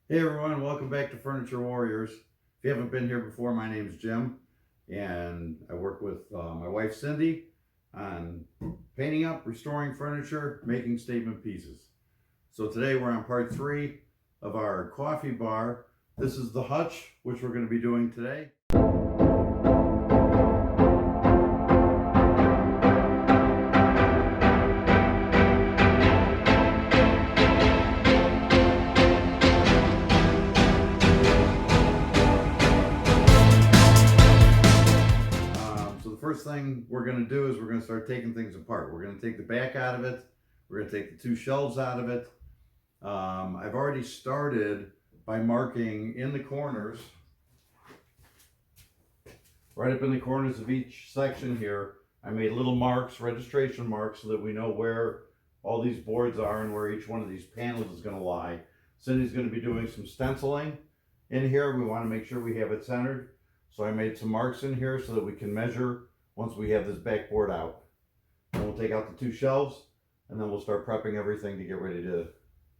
Hey everyone, welcome back to Furniture Warriors. If you haven't been here before, my name's Jim, and I work with my wife Cindy on painting up, restoring furniture, making statement pieces. So today we're on part 3 of our coffee bar. This is the hutch, which we're going to be doing today. First thing we're going to do is we're going to start taking things apart. We're going to take the back out of it. We're going to take the 2 shelves out of it. I've already started by marking in the corners, right up in the corners of each section here. I made little marks, registration marks, so that we know where all these boards are and where each one of these panels is going to lie. Cindy's going to be doing some stenciling in here. We want to make sure we have it centered. So I made some marks in here so that we can measure once we have this backboard out. Then we'll take out the 2 shelves, and then we'll start prepping everything to get ready to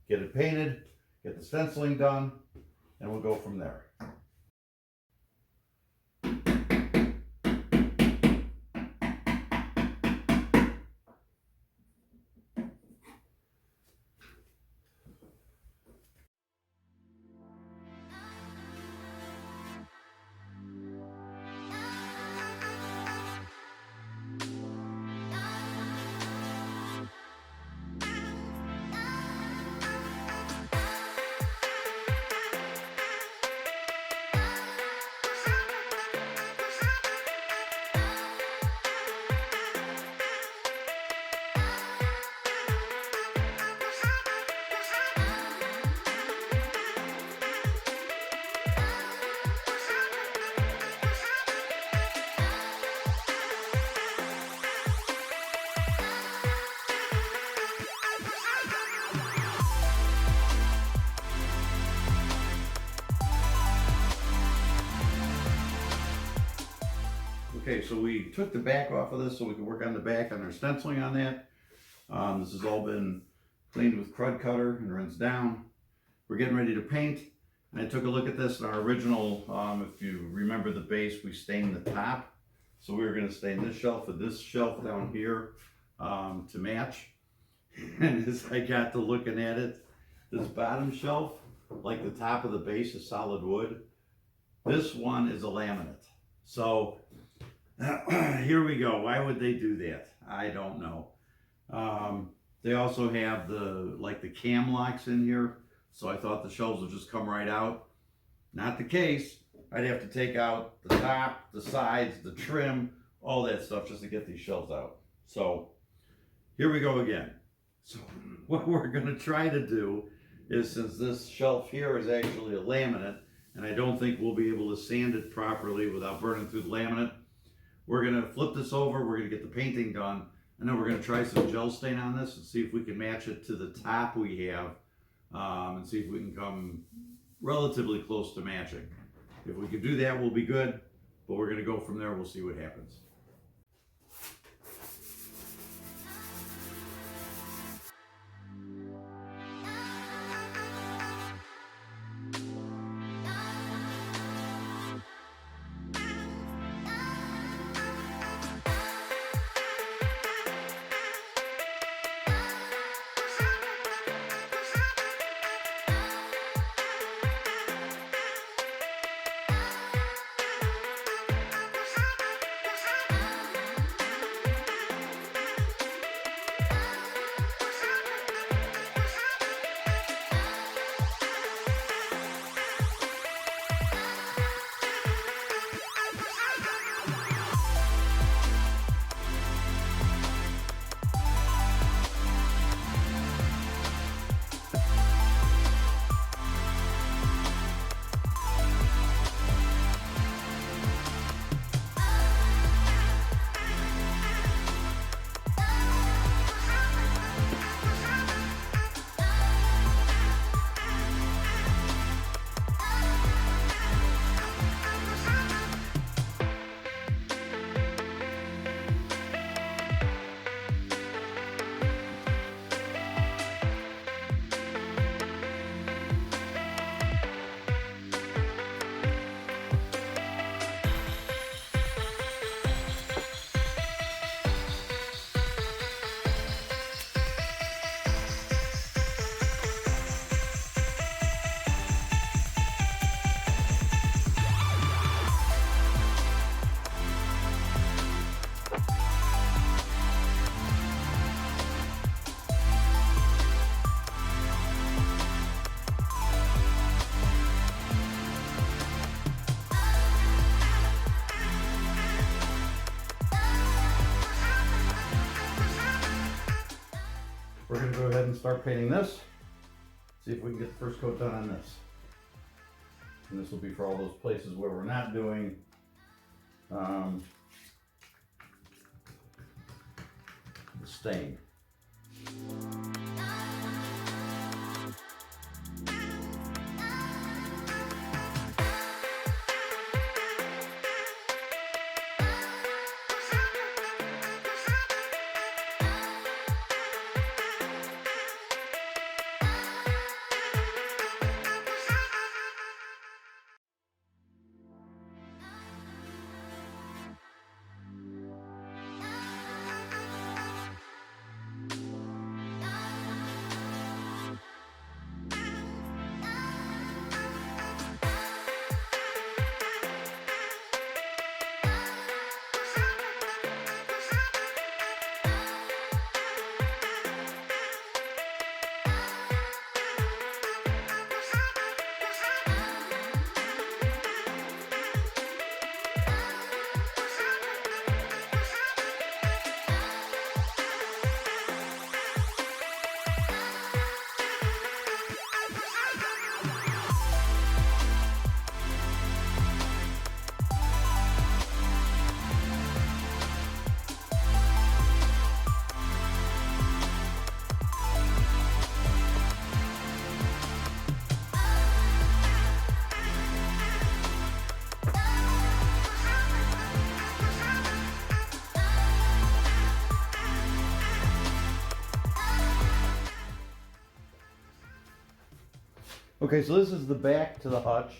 get it painted, get the stenciling done, and we'll go from there. Okay, so we took the back off of this so we could work on the back on our stenciling on that. This has all been cleaned with Krud Kutter and rinsed down. We're getting ready to paint, and I took a look at this in our original, if you remember the base, we stained the top. So we were going to stain this shelf with this shelf down here to match. And as I got to looking at it, this bottom shelf, like the top of the base is solid wood. This one is a laminate. So here we go. Why would they do that? I don't know. They also have the cam locks in here, so I thought the shelves would just come right out. Not the case. I'd have to take out the top, the sides, the trim, all that stuff just to get these shelves out. So here we go again. So what we're going to try to do is, since this shelf here is actually a laminate, and I don't think we'll be able to sand it properly without burning through the laminate, we're going to flip this over, we're going to get the painting done, and then we're going to try some gel stain on this and see if we can match it to the top we have, and see if we can come relatively close to matching. If we can do that, we'll be good, but we're going to go from there. We'll see what happens. and start painting this. See if we can get the first coat done on this. And this will be for all those places where we're not doing the stain. Okay, so this is the back to the hutch.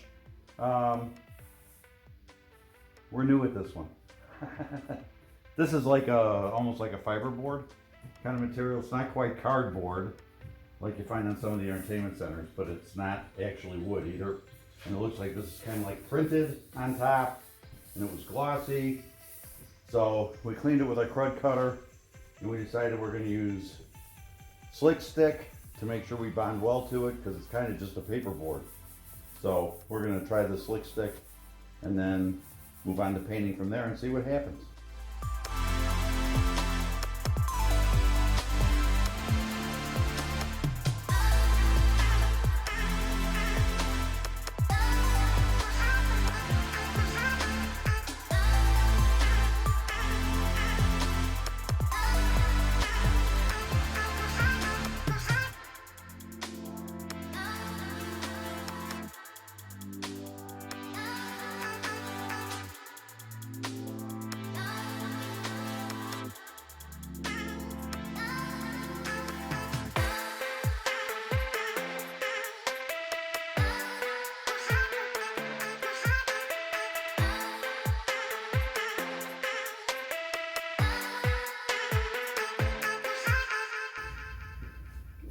We're new at this one. This is like almost like a fiberboard kind of material. It's not quite cardboard like you find on some of the entertainment centers, but it's not actually wood either. And it looks like this is kind of like printed on top, and it was glossy. So we cleaned it with a Krud Kutter, and we decided we're going to use slick stick to make sure we bond well to it, because it's kind of just a paper board. So we're going to try the slick stick and then move on to painting from there and see what happens.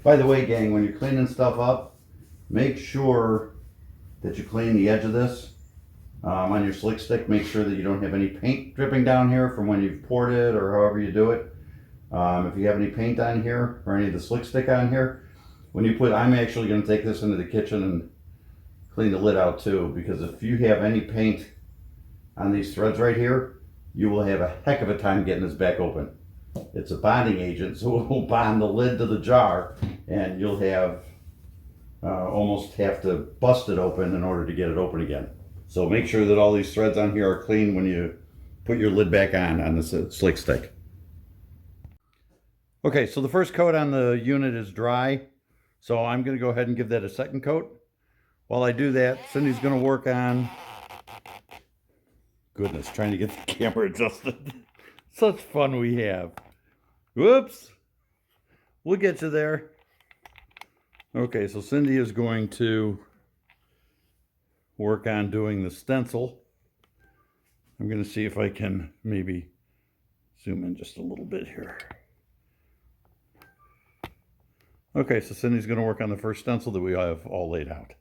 By the way, gang, when you're cleaning stuff up, make sure that you clean the edge of this on your slick stick. Make sure that you don't have any paint dripping down here from when you've poured it or however you do it. If you have any paint on here or any of the slick stick on here, when you put, I'm actually going to take this into the kitchen and clean the lid out too, because if you have any paint on these threads right here, you will have a heck of a time getting this back open. It's a bonding agent, so it will bond the lid to the jar, and you'll have almost have to bust it open in order to get it open again. So make sure that all these threads on here are clean when you put your lid back on this slick stick. Okay, so the first coat on the unit is dry, so I'm going to go ahead and give that a second coat. While I do that, Cindy's going to work on, goodness, trying to get the camera adjusted. Such fun we have. Whoops. We'll get you there. Okay, so Cindy is going to work on doing the stencil. I'm going to see if I can maybe zoom in just a little bit here. Okay, so Cindy's going to work on the first stencil that we have all laid out.